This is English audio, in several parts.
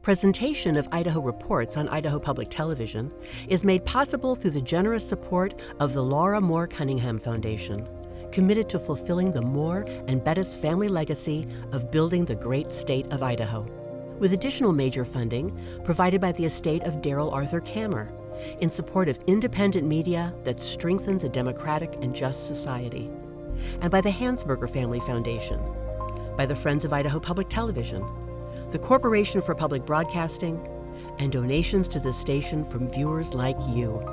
Presentation of Idaho Reports on Idaho Public Television is made possible through the generous support of the Laura Moore Cunningham Foundation, committed to fulfilling the Moore and Bettis family legacy of building the great state of Idaho, with additional major funding provided by the estate of Darrell Arthur Kammer in support of independent media that strengthens a democratic and just society, and by the Hansberger Family Foundation, by the Friends of Idaho Public Television, the Corporation for Public Broadcasting, and donations to this station from viewers like you.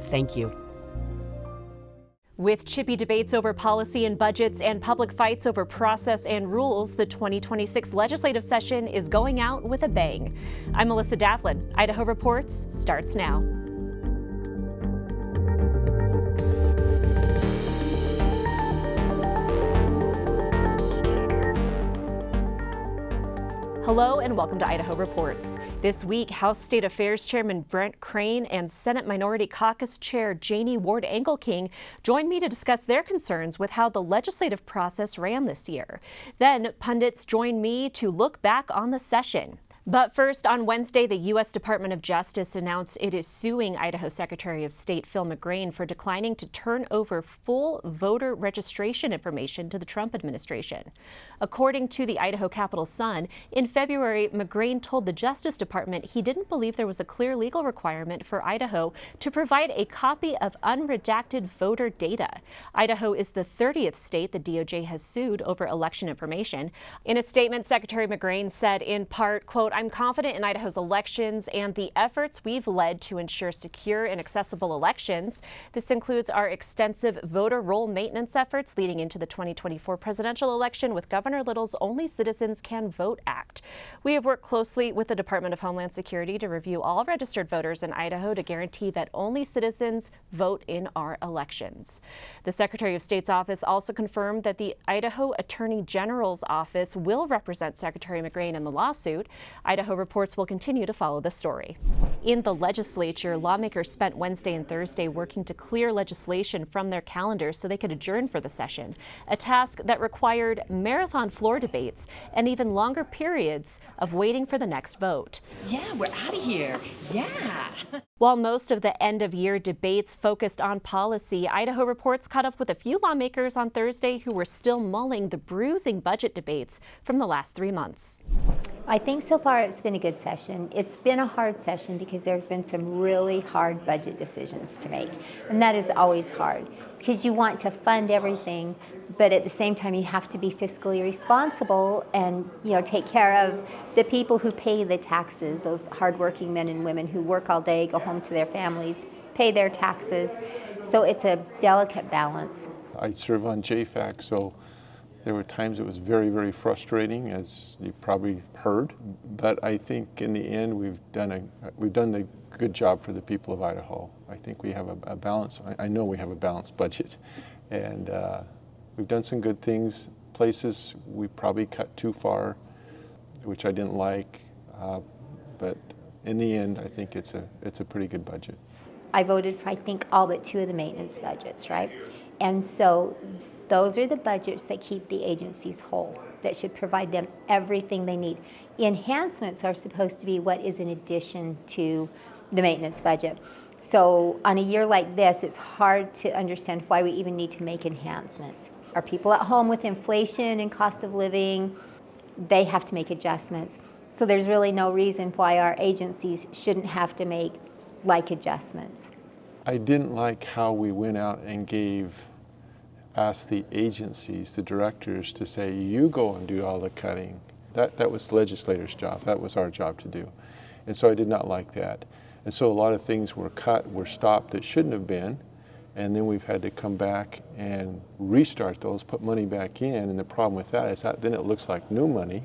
Thank you. With chippy debates over policy and budgets and public fights over process and rules, the 2026 legislative session is going out with a bang. I'm Melissa Davlin. Idaho Reports starts now. Hello and welcome to Idaho Reports. This week, House State Affairs Chairman Brent Crane and Senate Minority Caucus Chair Janie Ward Engelking joined me to discuss their concerns with how the legislative process ran this year. Then, pundits joined me to look back on the session. But first, on Wednesday, the U.S. Department of Justice announced it is suing Idaho Secretary of State Phil McGrain for declining to turn over full voter registration information to the Trump administration. According to the Idaho Capital Sun, in February, McGrain told the Justice Department he didn't believe there was a clear legal requirement for Idaho to provide a copy of unredacted voter data. Idaho is the 30th state the DOJ has sued over election information. In a statement, Secretary McGrain said in part, quote, "I'm confident in Idaho's elections and the efforts we've led to ensure secure and accessible elections. This includes our extensive voter roll maintenance efforts leading into the 2024 presidential election with Governor Little's Only Citizens Can Vote Act. We have worked closely with the Department of Homeland Security to review all registered voters in Idaho to guarantee that only citizens vote in our elections." The Secretary of State's office also confirmed that the Idaho Attorney General's office will represent Secretary McGrain in the lawsuit. Idaho Reports will continue to follow the story. In the legislature, lawmakers spent Wednesday and Thursday working to clear legislation from their calendars so they could adjourn for the session, a task that required marathon floor debates and even longer periods of waiting for the next vote. Yeah, we're out of here. Yeah. While most of the end-of-year debates focused on policy, Idaho Reports caught up with a few lawmakers on Thursday who were still mulling the bruising budget debates from the last 3 months. I think so far it's been a good session. It's been a hard session because there have been some really hard budget decisions to make. And that is always hard because you want to fund everything, but at the same time you have to be fiscally responsible and take care of the people who pay the taxes, those hardworking men and women who work all day, go home to their families, pay their taxes. So it's a delicate balance. I serve on JFAC, so there were times it was very, very frustrating, as you probably heard. But I think in the end, we've done the good job for the people of Idaho. I think we have a balance. I know we have a balanced budget, and we've done some good things. Places we probably cut too far, which I didn't like. But in the end, I think it's a pretty good budget. I voted for, I think, all but 2 of the maintenance budgets, right? And so those are the budgets that keep the agencies whole, that should provide them everything they need. Enhancements are supposed to be what is in addition to the maintenance budget. So on a year like this, it's hard to understand why we even need to make enhancements. Are people at home with inflation and cost of living? They have to make adjustments. So there's really no reason why our agencies shouldn't have to make like adjustments. I didn't like how we went out and asked the agencies, the directors, to say, you go and do all the cutting. That was the legislator's job. That was our job to do. And so I did not like that. And so a lot of things were cut, were stopped that shouldn't have been. And then we've had to come back and restart those, put money back in. And the problem with that is that then it looks like new money.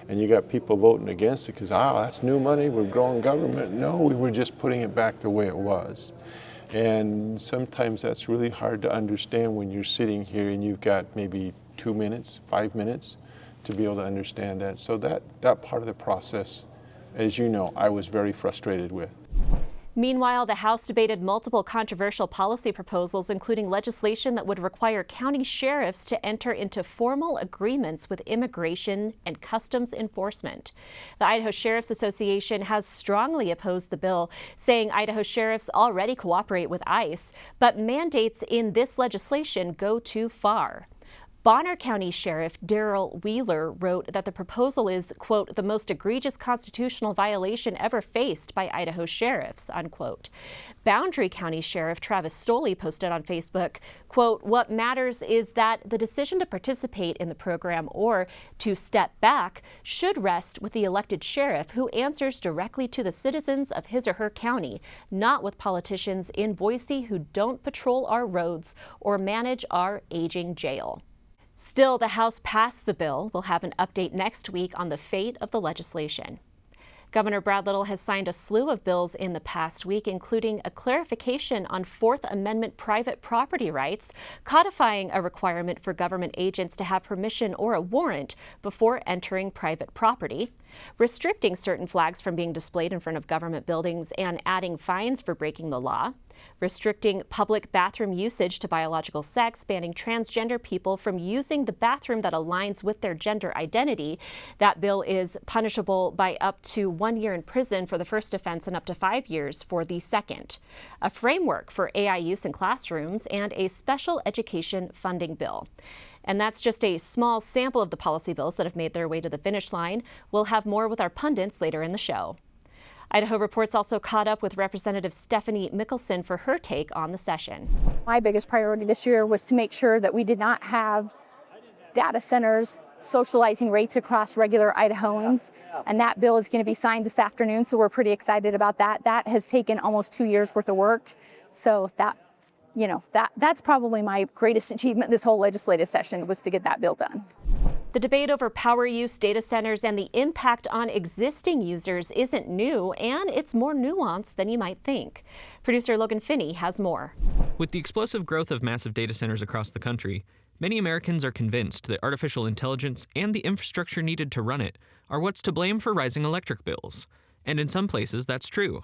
And you got people voting against it because, that's new money, we're growing government. No, we were just putting it back the way it was. And sometimes that's really hard to understand when you're sitting here and you've got maybe 2 minutes, 5 minutes to be able to understand that. So that part of the process, as you know, I was very frustrated with. Meanwhile, the House debated multiple controversial policy proposals, including legislation that would require county sheriffs to enter into formal agreements with immigration and customs enforcement. The Idaho Sheriff's Association has strongly opposed the bill, saying Idaho sheriffs already cooperate with ICE, but mandates in this legislation go too far. Bonner County Sheriff Daryl Wheeler wrote that the proposal is, quote, the most egregious constitutional violation ever faced by Idaho sheriffs, unquote. Boundary County Sheriff Travis Stoley posted on Facebook, quote, what matters is that the decision to participate in the program or to step back should rest with the elected sheriff who answers directly to the citizens of his or her county, not with politicians in Boise who don't patrol our roads or manage our aging jail. Still, the House passed the bill. We'll have an update next week on the fate of the legislation. Governor Brad Little has signed a slew of bills in the past week, including a clarification on Fourth Amendment private property rights, codifying a requirement for government agents to have permission or a warrant before entering private property, restricting certain flags from being displayed in front of government buildings and adding fines for breaking the law, restricting public bathroom usage to biological sex, banning transgender people from using the bathroom that aligns with their gender identity. That bill is punishable by up to 1 year in prison for the first offense and up to 5 years for the second. A framework for AI use in classrooms and a special education funding bill. And that's just a small sample of the policy bills that have made their way to the finish line. We'll have more with our pundits later in the show. Idaho Reports also caught up with Representative Stephanie Mickelson for her take on the session. My biggest priority this year was to make sure that we did not have data centers socializing rates across regular Idahoans, and that bill is going to be signed this afternoon, so we're pretty excited about that. That has taken almost 2 years worth of work, so that's probably my greatest achievement this whole legislative session, was to get that bill done. The debate over power use, data centers, and the impact on existing users isn't new, and it's more nuanced than you might think. Producer Logan Finney has more. With the explosive growth of massive data centers across the country, many Americans are convinced that artificial intelligence and the infrastructure needed to run it are what's to blame for rising electric bills. And in some places, that's true.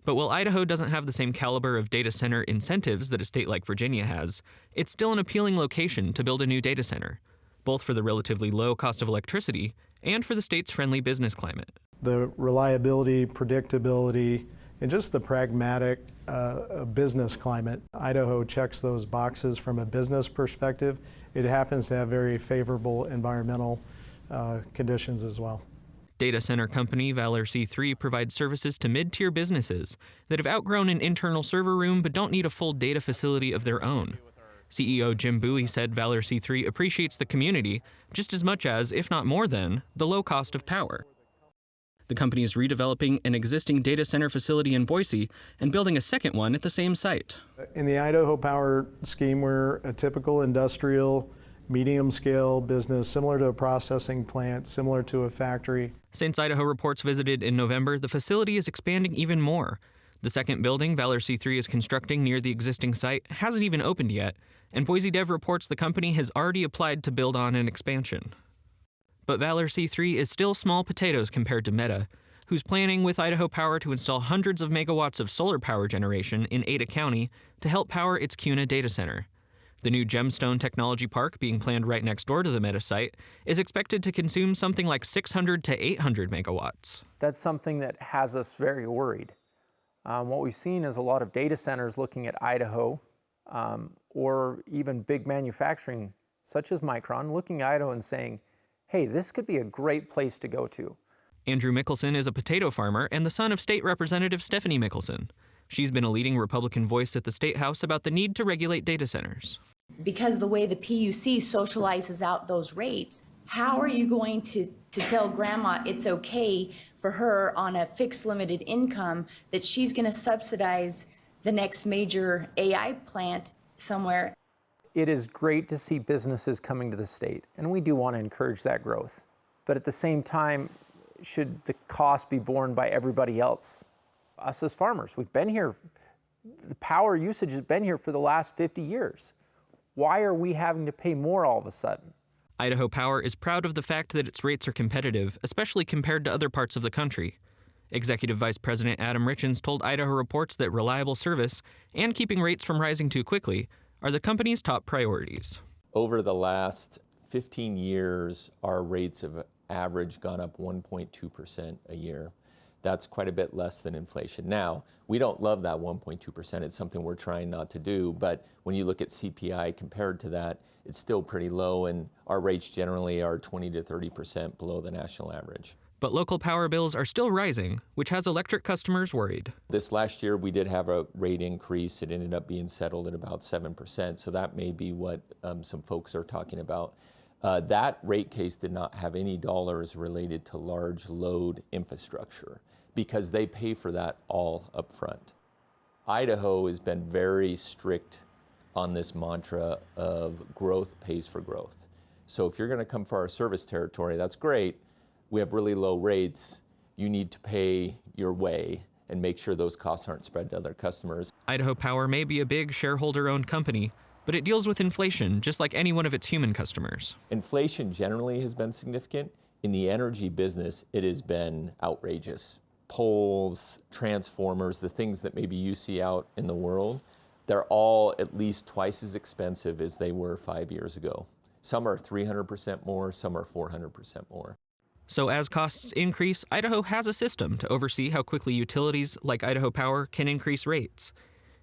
But while Idaho doesn't have the same caliber of data center incentives that a state like Virginia has, it's still an appealing location to build a new data center, both for the relatively low cost of electricity and for the state's friendly business climate. The reliability, predictability, and just the pragmatic business climate. Idaho checks those boxes from a business perspective. It happens to have very favorable environmental conditions as well. Data center company Valor C3 provides services to mid-tier businesses that have outgrown an internal server room but don't need a full data facility of their own. CEO Jim Bowie said Valor C3 appreciates the community just as much as, if not more than, the low cost of power. The company is redeveloping an existing data center facility in Boise and building a second one at the same site. In the Idaho Power scheme, we're a typical industrial, medium-scale business, similar to a processing plant, similar to a factory. Since Idaho Reports visited in November, the facility is expanding even more. The second building Valor C3 is constructing near the existing site hasn't even opened yet, and Boise Dev reports the company has already applied to build on an expansion. But Valor C3 is still small potatoes compared to Meta, who's planning with Idaho Power to install hundreds of megawatts of solar power generation in Ada County to help power its Kuna data center. The new Gemstone Technology Park, being planned right next door to the Meta site, is expected to consume something like 600 to 800 megawatts. That's something that has us very worried. What we've seen is a lot of data centers looking at Idaho, or even big manufacturing, such as Micron, looking at Idaho and saying, hey, this could be a great place to go to. Andrew Mickelson is a potato farmer and the son of State Representative Stephanie Mickelson. She's been a leading Republican voice at the State House about the need to regulate data centers. Because the way the PUC socializes out those rates, how are you going to tell grandma it's okay for her on a fixed limited income that she's going to subsidize the next major AI plant somewhere? It is great to see businesses coming to the state, and we do want to encourage that growth. But at the same time, should the cost be borne by everybody else? Us as farmers, we've been here, the power usage has been here for the last 50 years. Why are we having to pay more all of a sudden? Idaho Power is proud of the fact that its rates are competitive, especially compared to other parts of the country. Executive Vice President Adam Richins told Idaho Reports that reliable service and keeping rates from rising too quickly are the company's top priorities. Over the last 15 years, our rates have average gone up 1.2% a year. That's quite a bit less than inflation. Now, we don't love that 1.2%. It's something we're trying not to do, but when you look at CPI compared to that, it's still pretty low, and our rates generally are 20 to 30% below the national average. But local power bills are still rising, which has electric customers worried. This last year, we did have a rate increase. It ended up being settled at about 7%, so that may be what some folks are talking about. That rate case did not have any dollars related to large load infrastructure because they pay for that all up front. Idaho has been very strict on this mantra of growth pays for growth. So if you're going to come for our service territory, that's great. We have really low rates. You need to pay your way and make sure those costs aren't spread to other customers. Idaho Power may be a big shareholder-owned company, but it deals with inflation just like any one of its human customers. Inflation generally has been significant. In the energy business, it has been outrageous. Poles, transformers, the things that maybe you see out in the world, they're all at least twice as expensive as they were 5 years ago. Some are 300% more, some are 400% more. So as costs increase, Idaho has a system to oversee how quickly utilities like Idaho Power can increase rates.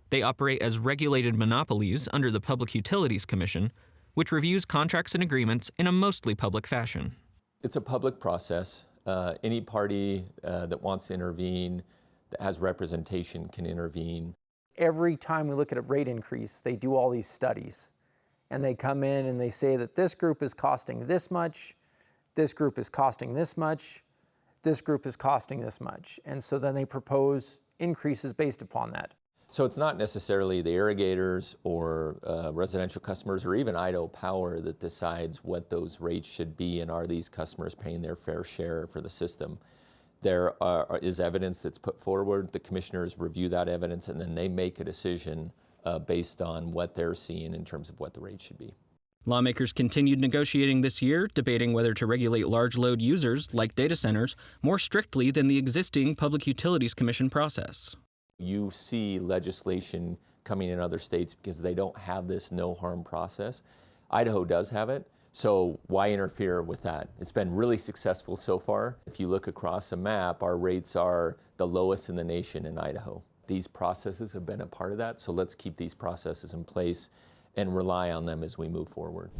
They operate as regulated monopolies under the Public Utilities Commission, which reviews contracts and agreements in a mostly public fashion. It's a public process. Any party that wants to intervene, that has representation, can intervene. Every time we look at a rate increase, they do all these studies. And they come in and they say that this group is costing this much, this group is costing this much, this group is costing this much. And so then they propose increases based upon that. So it's not necessarily the irrigators or residential customers or even Idaho Power that decides what those rates should be and are these customers paying their fair share for the system. There is evidence that's put forward, the commissioners review that evidence, and then they make a decision based on what they're seeing in terms of what the rate should be. Lawmakers continued negotiating this year, debating whether to regulate large load users, like data centers, more strictly than the existing Public Utilities Commission process. You see legislation coming in other states because they don't have this no-harm process. Idaho does have it, so why interfere with that? It's been really successful so far. If you look across a map, our rates are the lowest in the nation in Idaho. These processes have been a part of that, so let's keep these processes in place and rely on them as we move forward.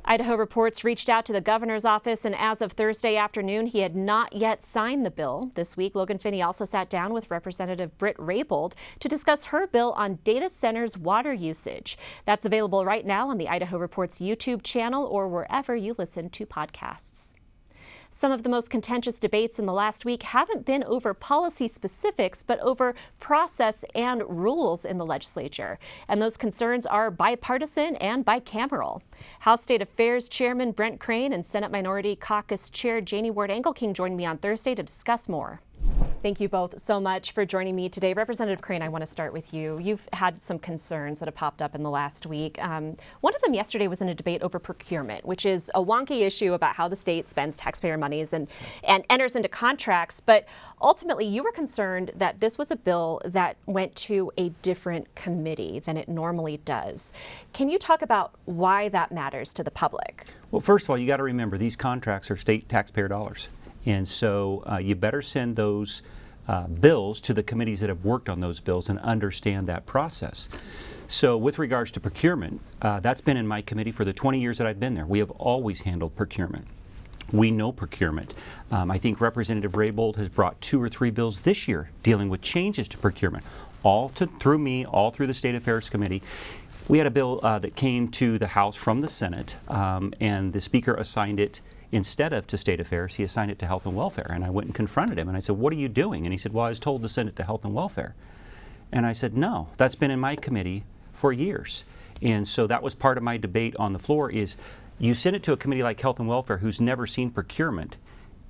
Idaho Reports reached out to the governor's office, and as of Thursday afternoon, he had not yet signed the bill. This week, Logan Finney also sat down with Representative Britt Raybould to discuss her bill on data centers' water usage. That's available right now on the Idaho Reports YouTube channel or wherever you listen to podcasts. Some of the most contentious debates in the last week haven't been over policy specifics, but over process and rules in the legislature. And those concerns are bipartisan and bicameral. House State Affairs Chairman Brent Crane and Senate Minority Caucus Chair Janie Ward Engelking joined me on Thursday to discuss more. Thank you both so much for joining me today. Representative Crane, I want to start with you. You've had some concerns that have popped up in the last week. One of them yesterday was in a debate over procurement, which is a wonky issue about how the state spends taxpayer monies and enters into contracts. But ultimately, you were concerned that this was a bill that went to a different committee than it normally does. Can you talk about why that matters to the public? Well, first of all, you got to remember these contracts are state taxpayer dollars. And so you better send those bills to the committees that have worked on those bills and understand that process. So with regards to procurement, that's been in my committee for the 20 years that I've been there. We have always handled procurement. We know procurement. I think Representative Raybould has brought 2 or 3 bills this year dealing with changes to procurement, all through me, all through the State Affairs Committee. We had a bill that came to the House from the Senate, and the Speaker assigned it instead of to State Affairs, he assigned it to Health and Welfare. And I went and confronted him and I said, what are you doing? And he said, well, I was told to send it to Health and Welfare. And I said, no, that's been in my committee for years. And so that was part of my debate on the floor is you send it to a committee like Health and Welfare who's never seen procurement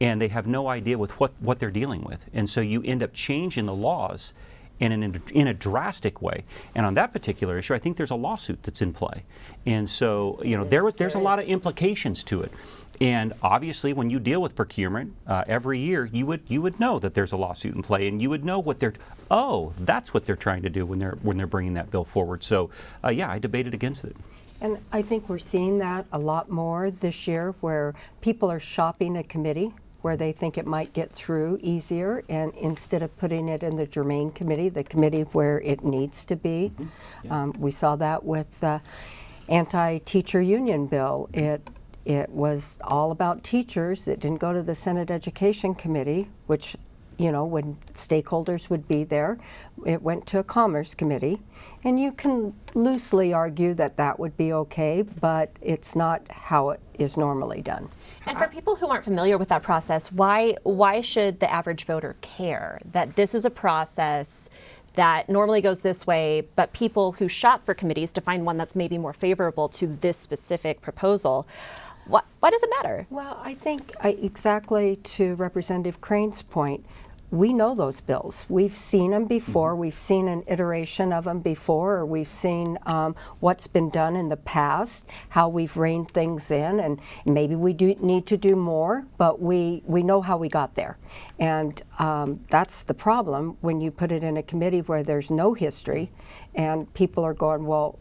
and they have no idea with what they're dealing with. And so you end up changing the laws and in a drastic way. And on that particular issue, I think there's a lawsuit that's in play. And so, there's a lot of implications to it. And obviously, when you deal with procurement every year, you would know that there's a lawsuit in play, and you would know what that's what they're trying to do when they're bringing that bill forward. So, I debated against it. And I think we're seeing that a lot more this year, where people are shopping a committee where they think it might get through easier, and instead of putting it in the germane committee, the committee where it needs to be. Mm-hmm. Yeah. We saw that with the anti-teacher union bill. It was all about teachers. It didn't go to the Senate Education Committee, which, when stakeholders would be there. It went to a Commerce Committee. And you can loosely argue that that would be okay, but it's not how it is normally done. And for people who aren't familiar with that process, why should the average voter care that this is a process that normally goes this way, but people who shop for committees to find one that's maybe more favorable to this specific proposal, why does it matter? Well, I think exactly to Representative Crane's point, we know those bills. We've seen them before. We've seen an iteration of them before, or we've seen what's been done in the past, how we've reined things in, and maybe we do need to do more, but we know how we got there. And that's the problem when you put it in a committee where there's no history, and people are going, well,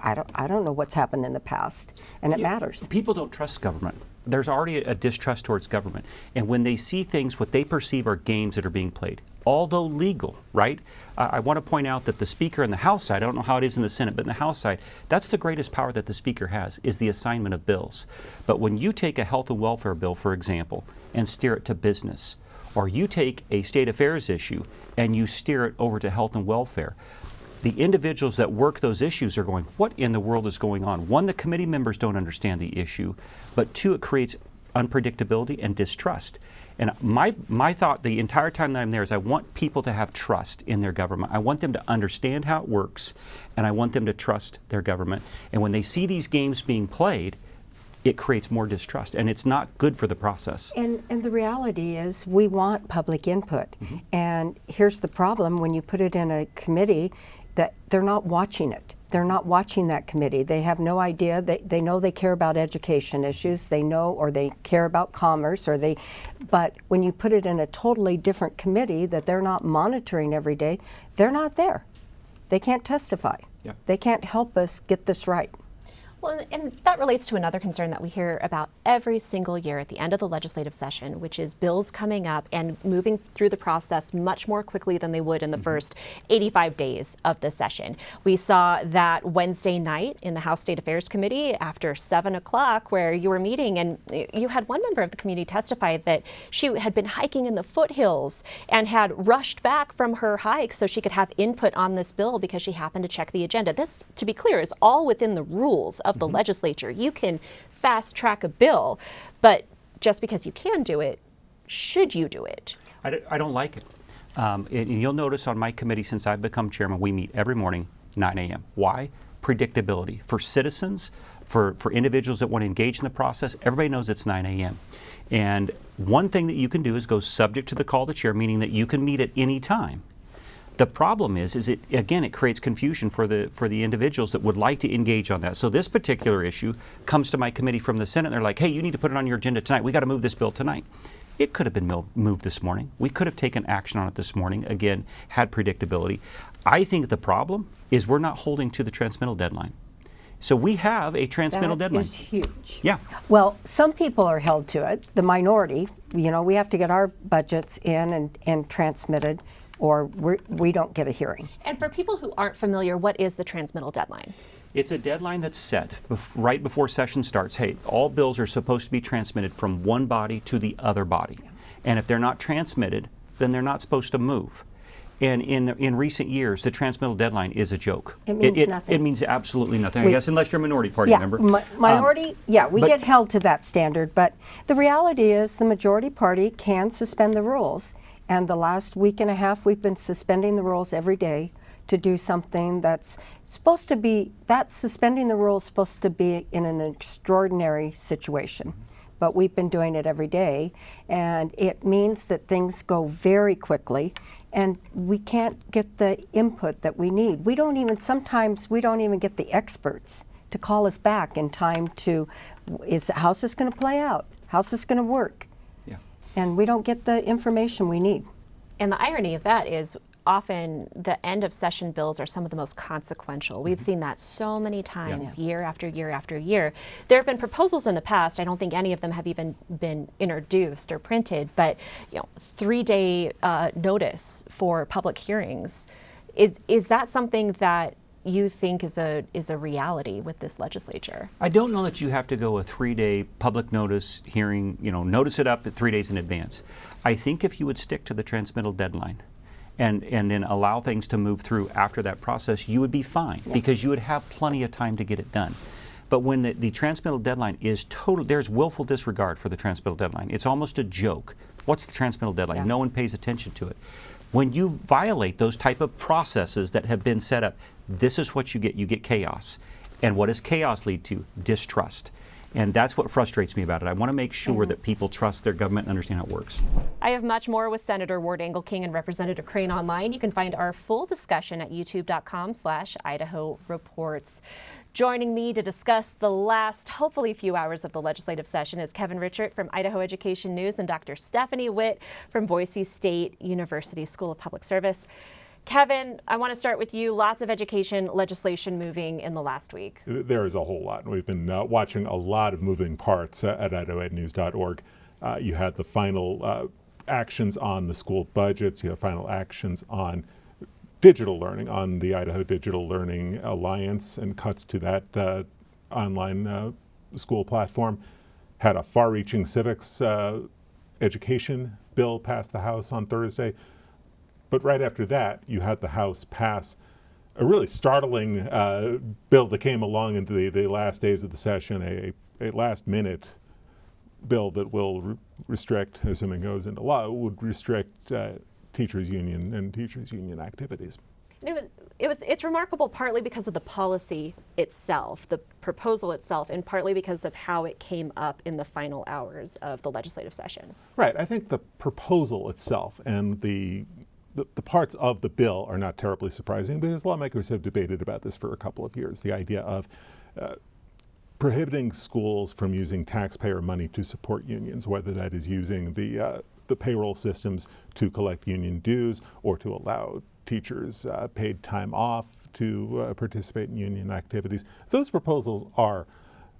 I don't know what's happened in the past, and it matters. People don't trust government. There's already a distrust towards government. And when they see things, what they perceive are games that are being played, although legal, right? I want to point out that the Speaker in the House side, I don't know how it is in the Senate, but in the House side, that's the greatest power that the Speaker has, is the assignment of bills. But when you take a health and welfare bill, for example, and steer it to business, or you take a state affairs issue and you steer it over to health and welfare, the individuals that work those issues are going, what in the world is going on? One, the committee members don't understand the issue, but two, it creates unpredictability and distrust. And my thought the entire time that I'm there is I want people to have trust in their government. I want them to understand how it works, and I want them to trust their government. And when they see these games being played, it creates more distrust, and it's not good for the process. And the reality is we want public input. Mm-hmm. And here's the problem when you put it in a committee, that they're not watching it. They're not watching that committee. They have no idea. They know they care about education issues. They know, or they care about commerce, but when you put it in a totally different committee that they're not monitoring every day, they're not there. They can't testify. Yeah. They can't help us get this right. Well, and that relates to another concern that we hear about every single year at the end of the legislative session, which is bills coming up and moving through the process much more quickly than they would in the first 85 days of the session. We saw that Wednesday night in the House State Affairs Committee after 7 o'clock where you were meeting, and you had one member of the community testify that she had been hiking in the foothills and had rushed back from her hike so she could have input on this bill because she happened to check the agenda. This, to be clear, is all within the rules of the legislature. You can fast track a bill, but just because you can do it, should you do it? I don't like it. And you'll notice on my committee, since I've become chairman, we meet every morning, 9 a.m. Why? Predictability. For citizens, for individuals that want to engage in the process, everybody knows it's 9 a.m. And one thing that you can do is go subject to the call of the chair, meaning that you can meet at any time. The problem is it creates confusion for the individuals that would like to engage on that. So this particular issue comes to my committee from the Senate. They're like, hey, you need to put it on your agenda tonight. We got to move this bill tonight. It could have been moved this morning. We could have taken action on it this morning. Again, had predictability. I think the problem is we're not holding to the transmittal deadline. So we have a transmittal deadline. That is huge. Yeah. Well, some people are held to it. The minority, we have to get our budgets in and transmitted, or we don't get a hearing. And for people who aren't familiar, what is the transmittal deadline? It's a deadline that's set right before session starts. Hey, all bills are supposed to be transmitted from one body to the other body. Yeah. And if they're not transmitted, then they're not supposed to move. And in recent years, the transmittal deadline is a joke. It means nothing. It means absolutely nothing. I guess unless you're a minority party member. Minority, we get held to that standard. But the reality is the majority party can suspend the rules. And the last week and a half, we've been suspending the rules every day to do something that's supposed to be, suspending the rules supposed to be in an extraordinary situation. But we've been doing it every day, and it means that things go very quickly, and we can't get the input that we need. Sometimes we don't even get the experts to call us back in time to, how's this going to play out? How's this going to work? Yeah. And we don't get the information we need. And the irony of that is often the end of session bills are some of the most consequential. We've seen that so many times, year after year after year. There have been proposals in the past, I don't think any of them have even been introduced or printed, but 3-day notice for public hearings. Is that something that you think is a reality with this legislature? I don't know that you have to go a 3-day public notice hearing, notice it up at 3 days in advance. I think if you would stick to the transmittal deadline and then allow things to move through after that process, you would be fine because you would have plenty of time to get it done. But when the transmittal deadline is total, there's willful disregard for the transmittal deadline. It's almost a joke. What's the transmittal deadline? No one pays attention to it. When you violate those type of processes that have been set up, this is what you get. You get chaos. And what does chaos lead to? Distrust. And that's what frustrates me about it. I want to make sure that people trust their government and understand how it works. I have much more with Senator Ward Engelking and Representative Crane online. You can find our full discussion at youtube.com/Idaho Reports. Joining me to discuss the last, hopefully, few hours of the legislative session is Kevin Richert from Idaho Education News and Dr. Stephanie Witt from Boise State University School of Public Service. Kevin, I want to start with you. Lots of education legislation moving in the last week. There is a whole lot. We've been watching a lot of moving parts at idahoednews.org. You had the final actions on the school budgets. You have final actions on digital learning, on the Idaho Digital Learning Alliance and cuts to that online school platform. Had a far-reaching civics education bill pass the House on Thursday. But right after that, you had the House pass a really startling bill that came along into the last days of the session, a last-minute bill that will restrict, assuming it goes into law, would restrict teachers' union and teachers' union activities. It's remarkable partly because of the policy itself, the proposal itself, and partly because of how it came up in the final hours of the legislative session. Right. I think the proposal itself and the parts of the bill are not terribly surprising because lawmakers have debated about this for a couple of years. The idea of prohibiting schools from using taxpayer money to support unions, whether that is using the payroll systems to collect union dues or to allow teachers paid time off to participate in union activities. Those proposals are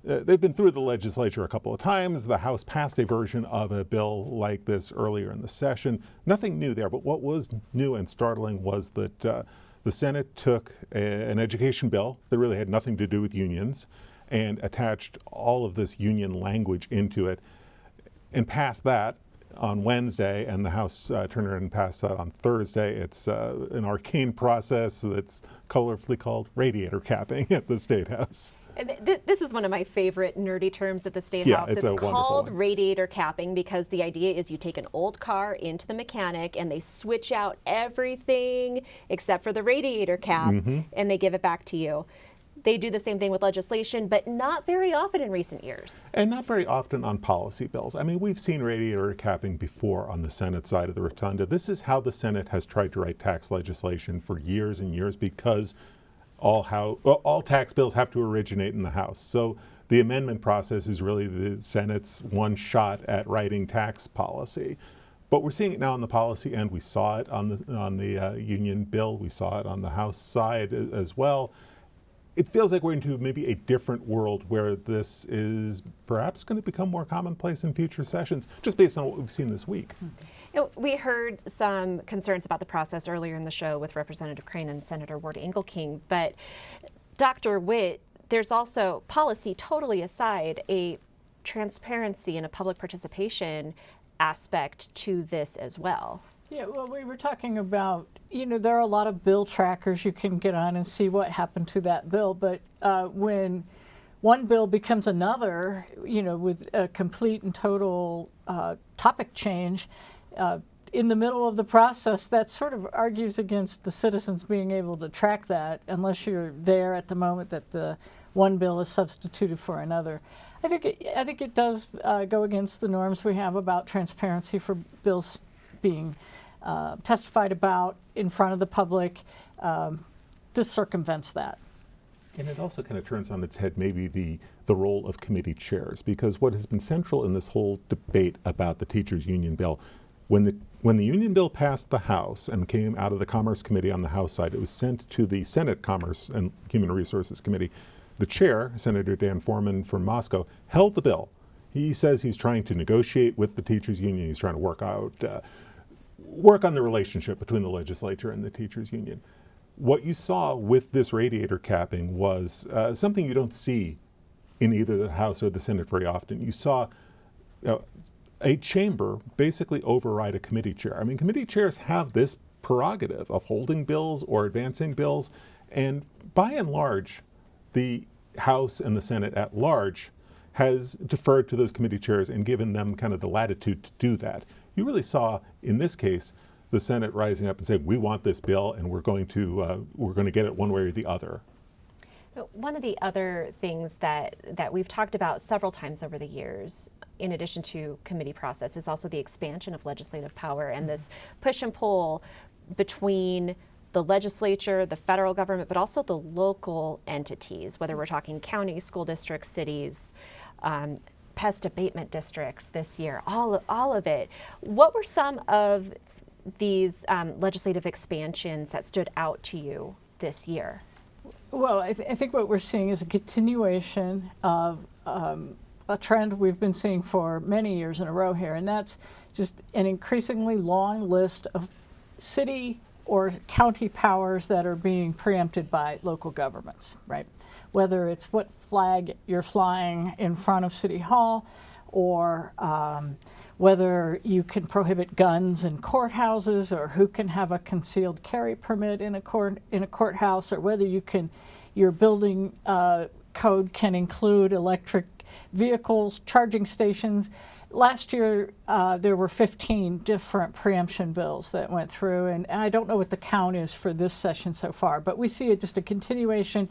they've been through the legislature a couple of times. The House passed a version of a bill like this earlier in the session. Nothing new there, but what was new and startling was that the Senate took an education bill that really had nothing to do with unions and attached all of this union language into it and passed that on Wednesday, and the House turned around and passed that on Thursday. It's an arcane process that's colorfully called radiator capping at the State House. And this is one of my favorite nerdy terms at the State House. It's called one. Radiator capping because the idea is you take an old car into the mechanic and they switch out everything except for the radiator cap and they give it back to you. They do the same thing with legislation, but not very often in recent years. And not very often on policy bills. I mean, we've seen radiator capping before on the Senate side of the rotunda. This is how the Senate has tried to write tax legislation for years and years because all tax bills have to originate in the House. So the amendment process is really the Senate's one shot at writing tax policy. But we're seeing it now on the policy end. We saw it on the union bill. We saw it on the House side as well. It feels like we're into maybe a different world where this is perhaps going to become more commonplace in future sessions, just based on what we've seen this week. We heard some concerns about the process earlier in the show with Representative Crane and Senator Ward Engelking, but Dr. Witt, there's also, policy totally aside, a transparency and a public participation aspect to this as well. Yeah, well, we were talking about, there are a lot of bill trackers you can get on and see what happened to that bill. But when one bill becomes another, with a complete and total topic change, in the middle of the process, that sort of argues against the citizens being able to track that unless you're there at the moment that the one bill is substituted for another. I think it does go against the norms we have about transparency for bills being testified about in front of the public. This circumvents that. And it also kind of turns on its head maybe the role of committee chairs, because what has been central in this whole debate about the teachers union bill, when the union bill passed the House and came out of the Commerce Committee on the House side, it was sent to the Senate Commerce and Human Resources Committee. The chair, Senator Dan Foreman from Moscow, held the bill. He says he's trying to negotiate with the teachers union. He's trying to work on the relationship between the legislature and the teachers union. What you saw with this radiator capping was something you don't see in either the House or the Senate very often. You saw a chamber basically override a committee chair. I mean, committee chairs have this prerogative of holding bills or advancing bills, and by and large, the House and the Senate at large has deferred to those committee chairs and given them kind of the latitude to do that. You really saw, in this case, the Senate rising up and saying, we want this bill and we're going to get it one way or the other. One of the other things that we've talked about several times over the years, in addition to committee process, is also the expansion of legislative power and this push and pull between the legislature, the federal government, but also the local entities, whether we're talking counties, school districts, cities, pest abatement districts this year, all of it. What were some of these legislative expansions that stood out to you this year? Well, I think what we're seeing is a continuation of a trend we've been seeing for many years in a row here, and that's just an increasingly long list of city or county powers that are being preempted by local governments, right? Whether it's what flag you're flying in front of City Hall, or whether you can prohibit guns in courthouses, or who can have a concealed carry permit in a courthouse, or whether your building code can include electric vehicles, charging stations. Last year, there were 15 different preemption bills that went through, and I don't know what the count is for this session so far, but we see it just a continuation.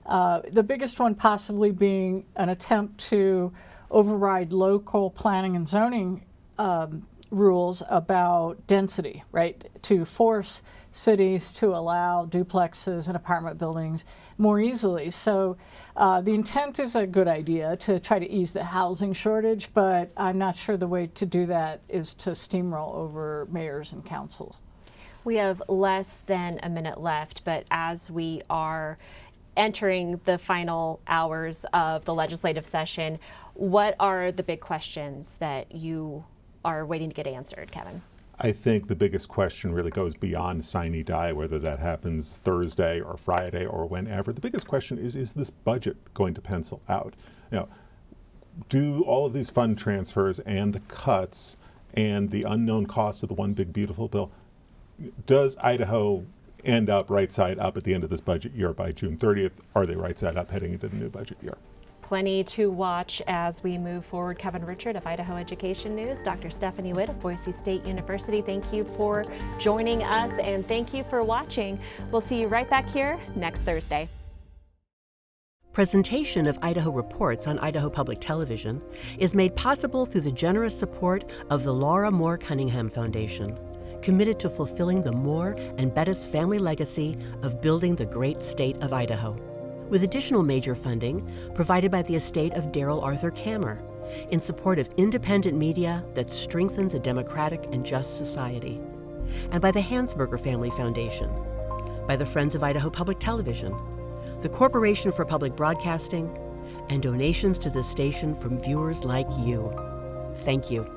The biggest one possibly being an attempt to override local planning and zoning rules about density, right? To force cities to allow duplexes and apartment buildings more easily. So the intent is a good idea to try to ease the housing shortage, but I'm not sure the way to do that is to steamroll over mayors and councils. We have less than a minute left, but as we are entering the final hours of the legislative session, what are the big questions that you are waiting to get answered, Kevin? I think the biggest question really goes beyond sine die, whether that happens Thursday or Friday or whenever. The biggest question is this budget going to pencil out? Do all of these fund transfers and the cuts and the unknown cost of the One Big Beautiful Bill, does Idaho end up right side up at the end of this budget year by June 30th? Are they right side up heading into the new budget year? Plenty to watch as we move forward. Kevin Richert of Idaho Education News, Dr. Stephanie Witt of Boise State University, thank you for joining us and thank you for watching. We'll see you right back here next Thursday. Presentation of Idaho Reports on Idaho Public Television is made possible through the generous support of the Laura Moore Cunningham Foundation, committed to fulfilling the Moore and Bettis family legacy of building the great state of Idaho, with additional major funding provided by the estate of Darrell Arthur Kammer in support of independent media that strengthens a democratic and just society, and by the Hansberger Family Foundation, by the Friends of Idaho Public Television, the Corporation for Public Broadcasting, and donations to this station from viewers like you. Thank you.